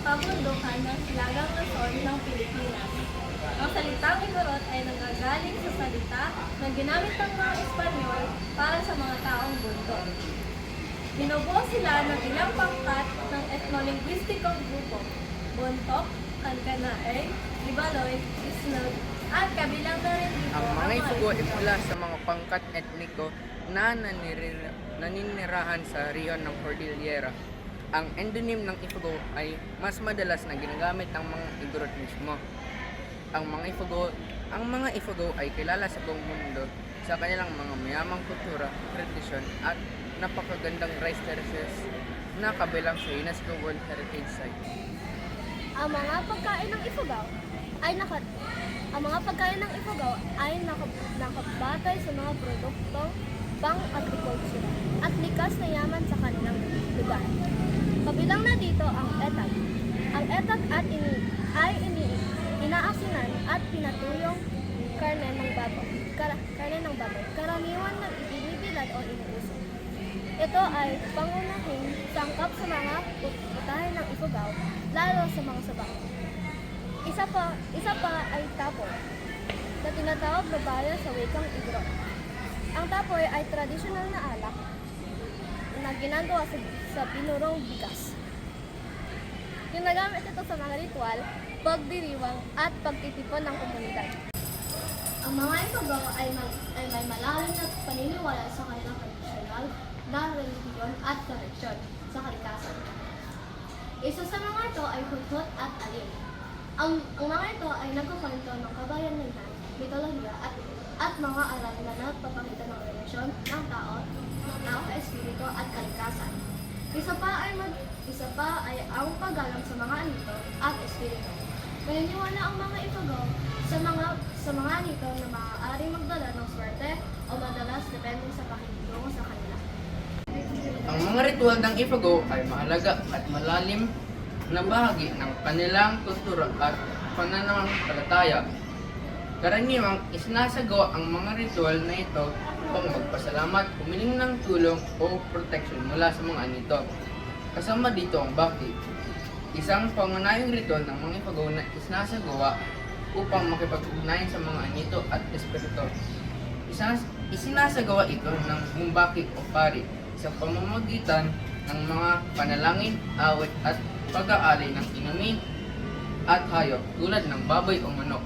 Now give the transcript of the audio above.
pabundukan ng Silagang Luzon ng Pilipinas. Ang salitang Igorot ay nanggagaling sa salita na ginamit ng mga Espanyol para sa mga taong bundok. Binubuo sila ng ilang pangkat ng ethno-linguistikong grupo: Bontok, Kankanaey, Ibaloy, Isnod, at kabilang na rin dito Ang mga ang Ifugao ay Ifugao. mula sa mga pangkat etniko na naninirahan sa rehiyon ng Cordillera. Ang endonym ng Ifugao ay mas madalas na ginagamit ng mga Igorot mismo. Ang mga Ifugao ay kilala sa buong mundo sa kanilang mga mayamang kultura, tradisyon at napakagandang rice terraces na kabilang sa UNESCO World Heritage Site. Ang mga pagkain ng Ifugao ay nakabatay sa mga produktong pang-agrikultura at likas na yaman sa kanilang lugar. Kabilang na dito ang etag. Ang etag ay inaasinan at pinatuyong karne ng baboy. Karaniwan na ibinibilad o inuusok. Ito ay pangunahing sangkap sa mga putahe ng Ifugao, lalo sa mga sabaw. Isa pa ay tapoy, na tinatawag na baya sa wikang Igorot. Ang tapoy ay tradisyonal na alak na ginagawa sa binurong bigas. Ginagamit ito sa mga ritual, pagdiriwang at pagtitipon ng komunidad. Ang mga Ifugao ay may malalim na paniniwala sa kanilang tradisyonal na relihiyon at koneksyon sa kalikasan. Isa sa mga ito ay huthot at alim. Ang mga ito ay nagkukwento ng kabayanihan, mitolohiya at mga aral na nagpapakita ng relasyon ng tao, espiritu at kalikasan. Isa pa ay ang paggalang sa mga anito at espiritu. Naniniwala ang mga Ifugao sa mga anito na maaaring magdala ng swerte o madalas depende sa pakikitungo sa kanila. Ang mga ritual ng Ifugao ay mahalaga at malalim na bahagi ng kanilang kultura at pananampalataya. Karaniwang isinasagawa ang mga ritual na ito upang magpasalamat, humiling ng tulong o proteksyon mula sa mga anito. Kasama dito ang bhakti, isang pangunahing ritual ng mga Ifugao na isinasagawa upang makipag-ugnayan sa mga anito at espiritu. Isinasagawa ito ng mumbaki o pari sa pamamagitan ng mga panalangin, awit at pag-aali ng inumin at hayop tulad ng baboy o manok.